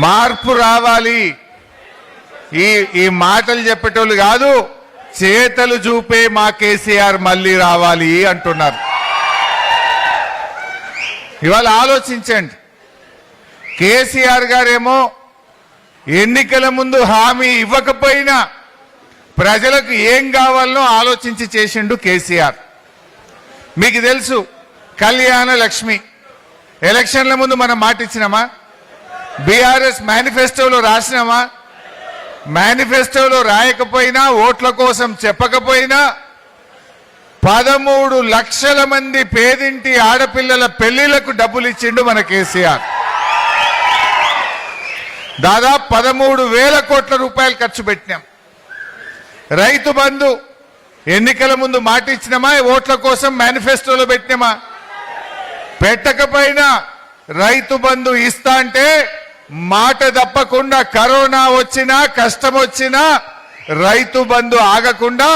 మార్పు రావాలి. ఈ మాటలు చెప్పేటోళ్ళు కాదు, చేతలు చూపే మా కేసీఆర్ మళ్ళీ రావాలి అంటున్నారు. ఇవాళ ఆలోచించండి. కేసీఆర్ గారేమో ఎన్నికల ముందు హామీ ఇవ్వకపోయినా ప్రజలకు ఏం కావాలనో ఆలోచించి చేసిండు కేసీఆర్. మీకు తెలుసు, కళ్యాణ లక్ష్మి ఎలక్షన్ల ముందు మనం మాట ఇచ్చినామా? బీఆర్ఎస్ మేనిఫెస్టోలో రాసినామా? మేనిఫెస్టోలో రాయకపోయినా, ఓట్ల కోసం చెప్పకపోయినా 13 లక్షల మంది పేదింటి ఆడపిల్లల పెళ్లిళ్లకు డబ్బులు ఇచ్చిండు మన కేసీఆర్. దాదాపు 13,000 కోట్ల రూపాయలు ఖర్చు పెట్టినాం. రైతు బంధు ఎన్నికల ముందు మాట ఇచ్చినామా? ఓట్ల కోసం మేనిఫెస్టోలో పెట్టినామా? పెట్టకపోయినా రైతు బంధు ఇస్తా అంటే మాట తప్పకుండా కరోనా వచ్చినా కష్టం వచ్చినా రైతు బంధు ఆగకుండా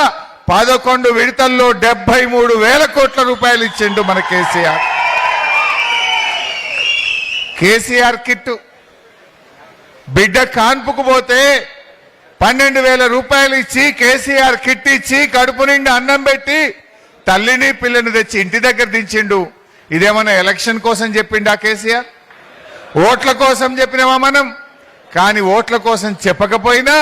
11 విడతల్లో 73,000 కోట్ల రూపాయలు ఇచ్చిండు మన కేసీఆర్. కేసీఆర్ కిట్టు బిడ్డ కాన్పుకు పోతే 12,000 రూపాయలు ఇచ్చి కేసీఆర్ కిట్ ఇచ్చి కడుపు నిండా అన్నం పెట్టి తల్లిని పిల్లని తెచ్చి ఇంటి దగ్గర దించిండు. ఇదేమన్నా ఎలక్షన్ కోసం చెప్పిండా కేసీఆర్? ఓట్ల కోసం చెప్పినామా మనం? కానీ ఓట్ల కోసం చెప్పకపోయినా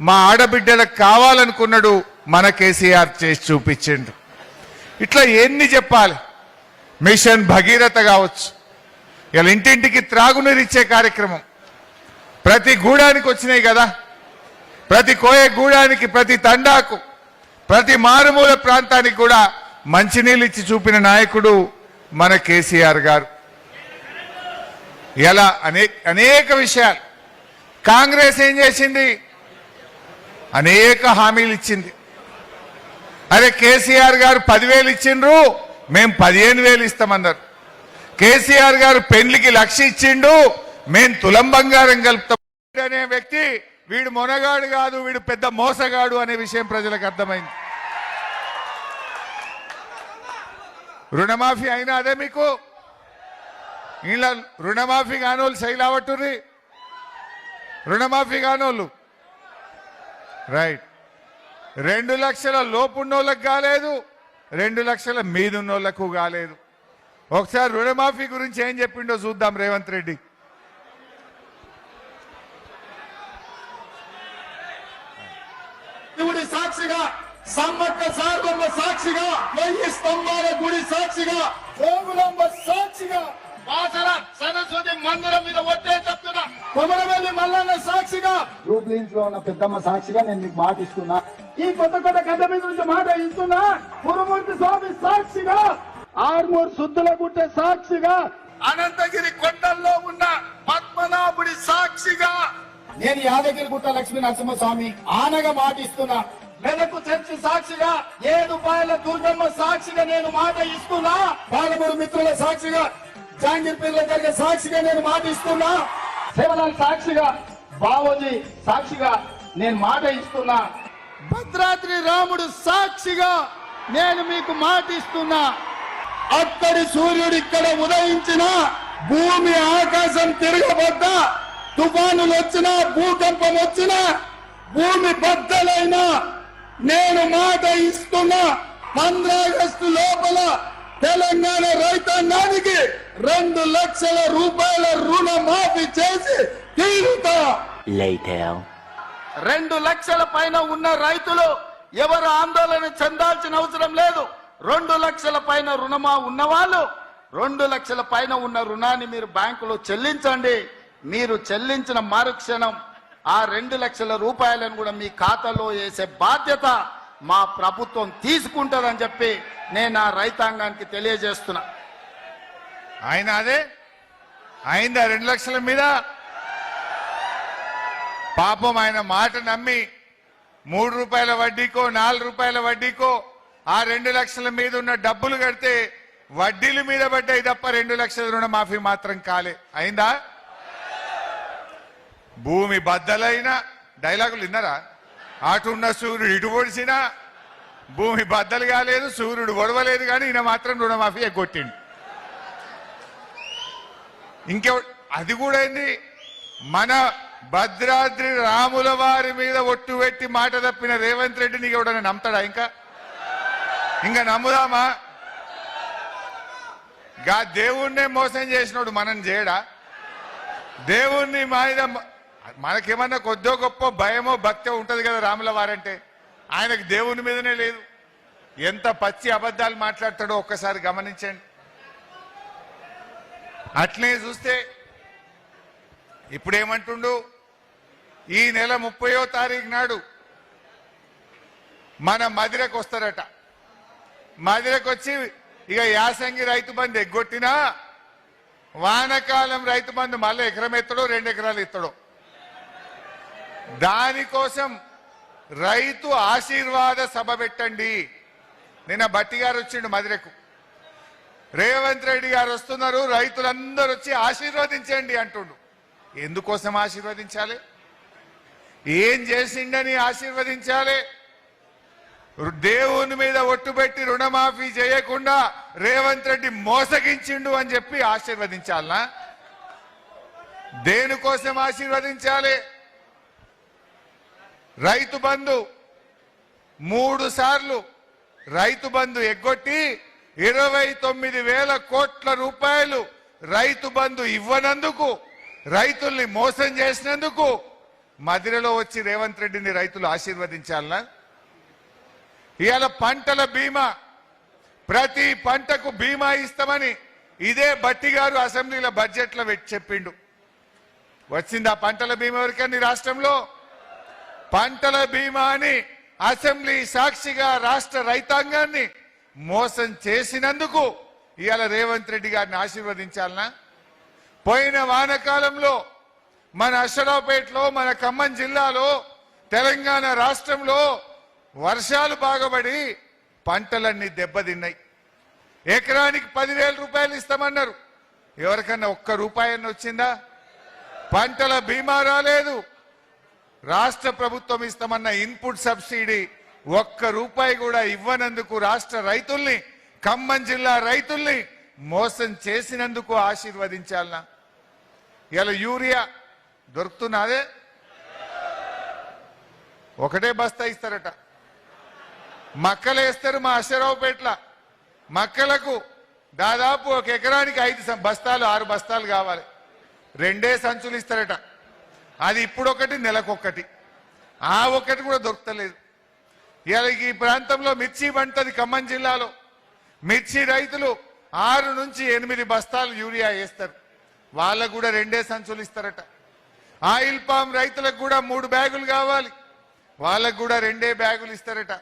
మా ఆడబిడ్డలకు కావాలనుకున్నాడు మన కేసీఆర్, చేసి చూపించిండు. ఇట్లా ఎన్ని చెప్పాలి? మిషన్ భగీరథ కావచ్చు, ఇలా ఇంటింటికి త్రాగునీరు ఇచ్చే కార్యక్రమం ప్రతి గూడానికి వచ్చినాయి కదా. ప్రతి కోయ గూడానికి, ప్రతి తండాకు, ప్రతి మారుమూల ప్రాంతానికి కూడా మంచినీళ్ళు ఇచ్చి చూపిన నాయకుడు మన కేసీఆర్ గారు. ఇలా అనేక విషయాలు. కాంగ్రెస్ ఏం చేసింది? అనేక హామీలు ఇచ్చింది. అరే కేసీఆర్ గారు 10,000 ఇచ్చిండ్రు, మేము 15,000 ఇస్తామన్నారు. కేసీఆర్ గారు పెళ్లికి 1,00,000 ఇచ్చిండు, మేము తులం బంగారం కలుపుతాం అనే వ్యక్తి వీడు మొనగాడు కాదు, వీడు పెద్ద మోసగాడు అనే విషయం ప్రజలకు అర్థమైంది. రుణమాఫీ అయినా అదే మీకు. ఇలా రుణమాఫీ కానోళ్ళు శైలావట్టుర్రి, రుణమాఫీ కానోళ్ళు రైట్. 2 లక్షల లోపున్నోళ్ళకు కాలేదు, 2 లక్షల మీదున్నోళ్లకు కాలేదు. ఒకసారి రుణమాఫీ గురించి ఏం చెప్పిండో చూద్దాం రేవంత్ రెడ్డి. గుడి సాక్షిగా, సమ్మక్క సారమ్మ సాక్షిగా, 1000 స్తంభాల గుడి సాక్షిగా, గోగులమ్మ సాక్షిగా, బాసర సరస్వతి మందిరం మీద ఒట్టే చెప్తున్నా, కొమరవెల్లి మల్లన్న సాక్షిగా, రూబ్లీన్స్ లో ఉన్న పెద్దమ్మ సాక్షిగా నేను మీకు మాట ఇస్తున్నా. ఈ కొత్త గడ్డ మీద నుంచి మాట ఇస్తున్నా. గురుమూర్తి స్వామి సాక్షిగా, ఆర్మూర్ సుద్దుల గుట్ట సాక్షిగా, అనంతగిరి కొండల్లో ఉన్న పద్మనాభుడి సాక్షిగా, నేను యాదగిరి గుట్ట లక్ష్మీ నరసింహస్వామి ఆనగా మాట ఇస్తున్నా. మెదకు చర్చి సాక్షిగా, 7 దుర్గమ్మ సాక్షిగా నేను మాట ఇస్తున్నా. పాలమూరు మిత్రుల సాక్షిగా, జాంగీర్పేర్ల జరిగే సాక్షిగా నేను మాట ఇస్తున్నా. సేవలాల్ సాక్షిగా, బావోజీ సాక్షిగా నేను మాట ఇస్తున్నా. భద్రాద్రి రాముడు సాక్షిగా నేను మీకు మాట ఇస్తున్నా. అక్కడి సూర్యుడు ఇక్కడ ఉదయించిన, భూమి ఆకాశం తిరగబడ్డా, తుఫానులు వచ్చినా, భూకంపం వచ్చినా, భూమి బద్దలైనా నేను మాట ఇస్తున్నా. 15 ఆగస్టు లోపల తెలంగాణ రైతాంగానికి 2 లక్షల రూపాయల రుణమాఫీ చేసి తీరుతా. 2 లక్షల పైన ఉన్న రైతులు ఎవరు ఆందోళన చెందాల్సిన అవసరం లేదు. 2 లక్షల పైన రుణమా ఉన్నవాళ్ళు 2 లక్షల పైన ఉన్న రుణాన్ని మీరు బ్యాంకులో చెల్లించండి. మీరు చెల్లించిన మరుక్షణం ఆ 2 లక్షల రూపాయలను కూడా మీ ఖాతాలో వేసే బాధ్యత మా ప్రభుత్వం తీసుకుంటుందని చెప్పి నేను ఆ రైతాంగానికి తెలియజేస్తున్నా. ఆయన అదే అయిందా 2 లక్షల మీద? పాపం ఆయన మాట నమ్మి 3 రూపాయల వడ్డీకో 4 రూపాయల వడ్డీకో ఆ 2 లక్షల మీద ఉన్న డబ్బులు కడితే వడ్డీల మీద పడ్డాయి తప్ప 2 లక్షల రుణమాఫీ మాత్రం కాలే. అయిందా? భూమి బద్దలైన డైలాగులు విన్నారా? అటున్న సూర్యుడు ఇటు పొడిచినా భూమి బద్దలు కాలేదు, సూర్యుడు ఒడవలేదు, కానీ ఈయన మాత్రం రుణమాఫీ ఎగ్గొట్టిండు. అది కూడా ఏంది, మన భద్రాద్రి రాముల వారి మీద ఒట్టు పెట్టి మాట తప్పిన రేవంత్ రెడ్డి నీకు ఎవడన్నా నమ్ముతాడా? ఇంకా నమ్ముదామా? గా దేవుణ్ణే మోసం చేసినోడు మనం చేయడా? దేవుణ్ణి మీద మనకేమన్నా కొద్దో గొప్ప భయమో భక్తో ఉంటది కదా రాముల వారంటే. ఆయనకు దేవుని మీదనే లేదు. ఎంత పచ్చి అబద్ధాలు మాట్లాడతాడో ఒక్కసారి గమనించండి. అట్లే చూస్తే ఇప్పుడేమంటుండు, ఈ నెల 30వ తారీఖు నాడు మన మదిరకు వస్తారట. మదిరకు వచ్చి ఇక యాసంగి రైతు బంధు ఎగ్గొట్టినా వానకాలం రైతు బంధు మళ్ళీ ఎకరం ఎత్తడో 2 ఎకరాలు ఎత్తడో. దానికోసం రైతు ఆశీర్వాద సభ పెట్టండి. నిన్న భట్టి గారు వచ్చిండు మదిరకు. రేవంత్ రెడ్డి గారు వస్తున్నారు, రైతులందరూ వచ్చి ఆశీర్వదించండి అంటుండు. ఎందుకోసం ఆశీర్వదించాలి? ఏం చేసిండని ఆశీర్వదించాలి? దేవుని మీద ఒట్టుబెట్టి రుణమాఫీ చేయకుండా రేవంత్ రెడ్డి మోసగించిండు అని చెప్పి ఆశీర్వదించాలనా? దేనికోసం ఆశీర్వదించాలి? రైతు బంధు 3 సార్లు రైతు బంధు ఎగ్గొట్టి 29,000 కోట్ల రూపాయలు రైతు బంధు ఇవ్వనందుకు, రైతుల్ని మోసం చేసినందుకు మదిరలో వచ్చి రేవంత్ రెడ్డిని రైతులు ఆశీర్వదించాలనా? ఇవాళ పంటల బీమా, ప్రతి పంటకు బీమా ఇస్తామని ఇదే భట్టి గారు అసెంబ్లీలో బడ్జెట్లో చెప్పిండు. వచ్చిందా పంటల బీమా ఎవరికని? రాష్ట్రంలో పంటల బీమా అని అసెంబ్లీ సాక్షిగా రాష్ట్ర రైతాంగాన్ని మోసం చేసినందుకు ఇవాళ రేవంత్ రెడ్డి గారిని ఆశీర్వదించాలనా? పోయిన వానకాలంలో మన అశ్వరావుపేటలో, మన ఖమ్మం జిల్లాలో, తెలంగాణ రాష్ట్రంలో వర్షాలు బాగబడి పంటలన్నీ దెబ్బతిన్నాయి. ఎకరానికి 10,000 రూపాయలు ఇస్తామన్నారు. ఎవరికన్నా ₹1 వచ్చిందా? పంటల బీమా రాలేదు. రాష్ట్ర ప్రభుత్వం ఇస్తామన్న ఇన్పుట్ సబ్సిడీ ₹1 కూడా ఇవ్వనందుకు రాష్ట్ర రైతుల్ని, ఖమ్మం జిల్లా రైతుల్ని మోసం చేసినందుకు ఆశీర్వదించాలనా? ఇలా యూరియా దొరుకుతున్నదే, ఒకటే బస్తా ఇస్తారట. మక్కలు వేస్తారు మా అశ్వరావుపేట్ల. మక్కలకు దాదాపు 1 ఎకరానికి 5 బస్తాలు 6 బస్తాలు కావాలి. 2 సంచులు ఇస్తారట. అది ఇప్పుడొకటి, నెలకొకటి. ఆ ఒకటి కూడా దొరకలేదు. ఇలా ఈ ప్రాంతంలో మిర్చి పంటది ఖమ్మం జిల్లాలో. మిర్చి రైతులు 6 నుంచి 8 బస్తాలు యూరియా వేస్తారు. వాళ్ళకు కూడా 2 సంచులు ఇస్తారట. ఆయిల్ పామ్ రైతులకు కూడా 3 బ్యాగులు కావాలి. వాళ్ళకు కూడా 2 బ్యాగులు ఇస్తారట.